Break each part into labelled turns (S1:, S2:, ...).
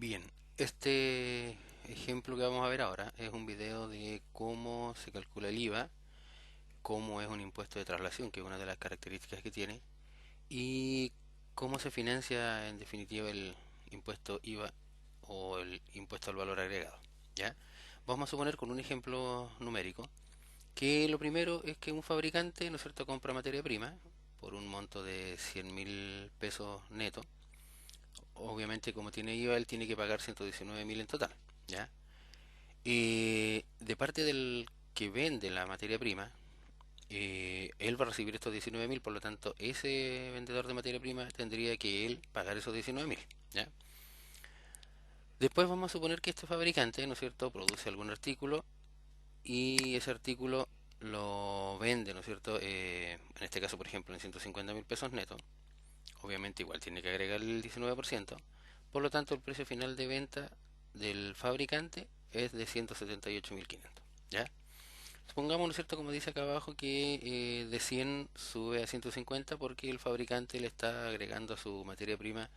S1: Bien, este ejemplo que vamos a ver ahora es un video de cómo se calcula el IVA, cómo es un impuesto de traslación, que es una de las características que tiene, y cómo se financia en definitiva el impuesto IVA o el impuesto al valor agregado. ¿Ya? Vamos a suponer con un ejemplo numérico que lo primero es que un fabricante, ¿no es cierto?, compra materia prima por un monto de 100.000 pesos neto. Obviamente, como tiene IVA, él tiene que pagar 119.000 en total. ¿Ya? De parte del que vende la materia prima, él va a recibir estos 19.000, por lo tanto, ese vendedor de materia prima tendría que él pagar esos 19.000. ¿Ya? Después vamos a suponer que este fabricante, ¿no es cierto?, produce algún artículo y ese artículo lo vende, ¿no es cierto?, en este caso, por ejemplo, en 150.000 pesos netos. Obviamente igual tiene que agregar el 19%. Por lo tanto, el precio final de venta del fabricante es de 178.500. ¿Ya? Supongamos, ¿no es cierto?, como dice acá abajo, que de 100 sube a 150 porque el fabricante le está agregando a su materia prima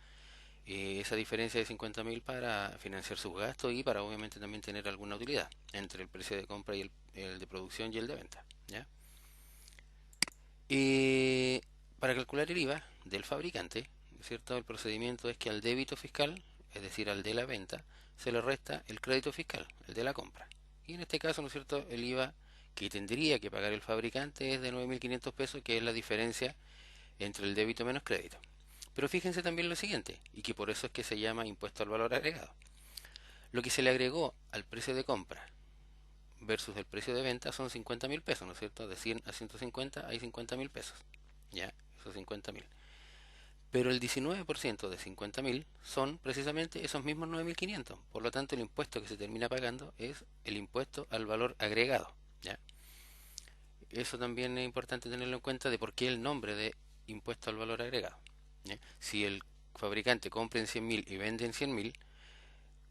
S1: esa diferencia de 50.000 para financiar sus gastos y para obviamente también tener alguna utilidad entre el precio de compra y el de producción y el de venta. ¿Ya? Eh, para calcular el IVA del fabricante, ¿cierto? El procedimiento es que al débito fiscal, es decir, al de la venta, se le resta el crédito fiscal, el de la compra. Y en este caso, ¿no es cierto?, el IVA que tendría que pagar el fabricante es de 9.500 pesos, que es la diferencia entre el débito menos crédito. Pero fíjense también lo siguiente, y que por eso es que se llama impuesto al valor agregado. Lo que se le agregó al precio de compra versus el precio de venta son 50.000 pesos, ¿no es cierto? De 100 a 150 hay 50.000 pesos. Ya, esos 50.000. Pero el 19% de 50.000 son precisamente esos mismos 9.500. Por lo tanto, el impuesto que se termina pagando es el impuesto al valor agregado. ¿Ya? Eso también es importante tenerlo en cuenta de por qué el nombre de impuesto al valor agregado. ¿Ya? Si el fabricante compra en 100.000 y vende en 100.000,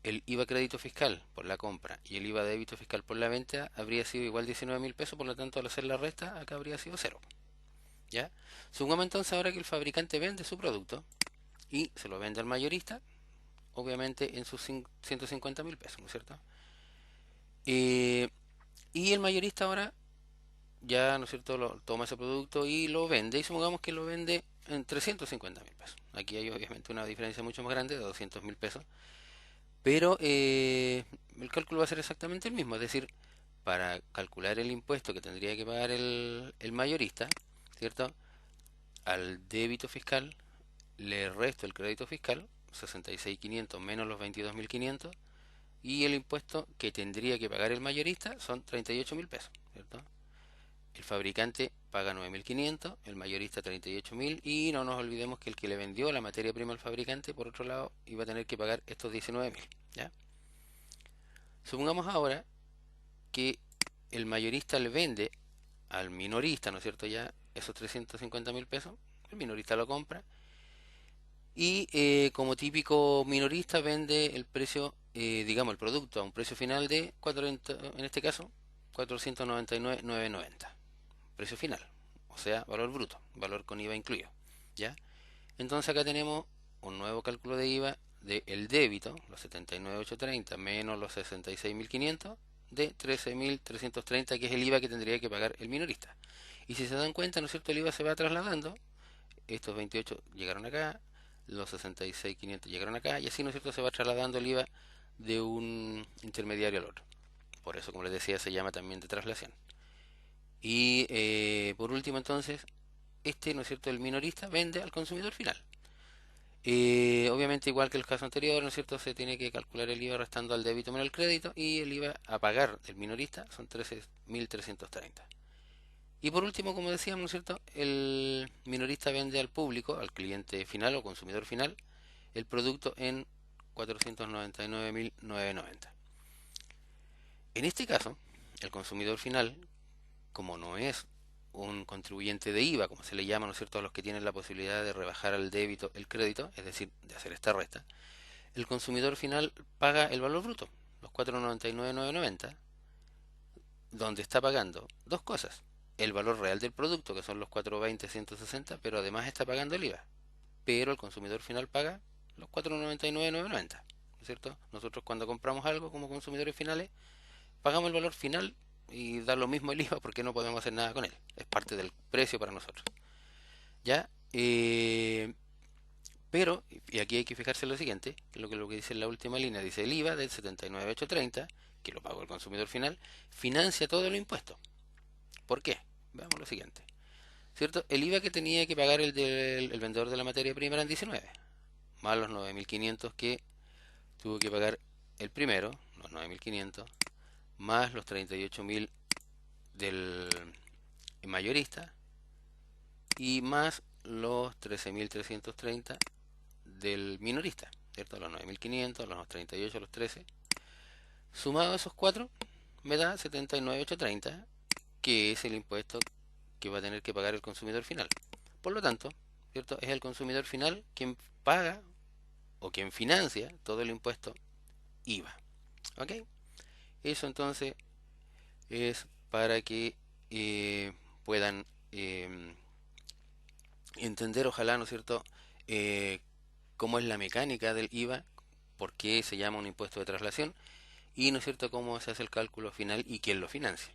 S1: el IVA crédito fiscal por la compra y el IVA débito fiscal por la venta habría sido igual 19.000 pesos, por lo tanto al hacer la resta acá habría sido cero. ¿Ya? Supongamos entonces ahora que el fabricante vende su producto y se lo vende al mayorista, obviamente en sus 150.000 pesos, ¿no es cierto? Eh, y el mayorista ahora ya, ¿no es cierto?, toma ese producto y lo vende, y supongamos que lo vende en 350.000 pesos. Aquí hay obviamente una diferencia mucho más grande de 200.000 pesos, pero el cálculo va a ser exactamente el mismo, es decir, para calcular el impuesto que tendría que pagar el mayorista, ¿cierto? Al débito fiscal le resto el crédito fiscal, 66.500 menos los 22.500, y el impuesto que tendría que pagar el mayorista son 38.000 pesos, ¿cierto? El fabricante paga 9.500, el mayorista 38.000, y no nos olvidemos que el que le vendió la materia prima al fabricante, por otro lado, iba a tener que pagar estos 19.000. ¿Ya? Supongamos ahora que el mayorista le vende al minorista, ¿no es cierto?, ya esos 350.000 pesos, el minorista lo compra y como típico minorista vende el precio, digamos, el producto a un precio final de 400, en este caso 499.990, precio final, o sea, valor bruto, valor con IVA incluido. ¿Ya? Entonces acá tenemos un nuevo cálculo de IVA del débito, los 79.830 menos los 66.500, de 13.330, que es el IVA que tendría que pagar el minorista. Y si se dan cuenta, ¿no es cierto?, el IVA se va trasladando, estos 28 llegaron acá, los 66.500 llegaron acá, y así, ¿no es cierto?, se va trasladando el IVA de un intermediario al otro. Por eso, como les decía, se llama también de traslación. Y por último, entonces, ¿no es cierto?, el minorista vende al consumidor final. Obviamente, igual que el caso anterior, ¿no es cierto?, se tiene que calcular el IVA restando al débito menos el crédito, y el IVA a pagar del minorista son 13.330. Y por último, como decíamos, ¿no es cierto?, el minorista vende al público, al cliente final o consumidor final, el producto en 499.990. En este caso, el consumidor final, como no es un contribuyente de IVA, como se le llama, ¿no es cierto?, a los que tienen la posibilidad de rebajar al débito el crédito, es decir, de hacer esta resta, el consumidor final paga el valor bruto, los 499.990, donde está pagando dos cosas: el valor real del producto, que son los 420.160, pero además está pagando el IVA. Pero el consumidor final paga los 499.990. es cierto? Nosotros cuando compramos algo como consumidores finales, pagamos el valor final y da lo mismo el IVA porque no podemos hacer nada con él. Es parte del precio para nosotros. ¿Ya? Pero, y aquí hay que fijarse en lo siguiente, que lo que dice en la última línea, dice el IVA del 79.830, que lo pagó el consumidor final, financia todo el impuesto. ¿Por qué? Veamos lo siguiente. ¿Cierto? El IVA que tenía que pagar el vendedor de la materia prima eran 19, más los 9.500 que tuvo que pagar el primero, los 9.500, más los 38.000 del mayorista y más los 13.330 del minorista, ¿cierto? Los 9.500, los 38, los 13. Sumado a esos cuatro, me da 79.830, que es el impuesto que va a tener que pagar el consumidor final. Por lo tanto, ¿cierto? Es el consumidor final quien paga o quien financia todo el impuesto IVA. ¿Ok? Eso entonces es para que puedan entender, ojalá, ¿no es cierto?, eh, cómo es la mecánica del IVA, por qué se llama un impuesto de traslación y, ¿no es cierto?, cómo se hace el cálculo final y quién lo financia.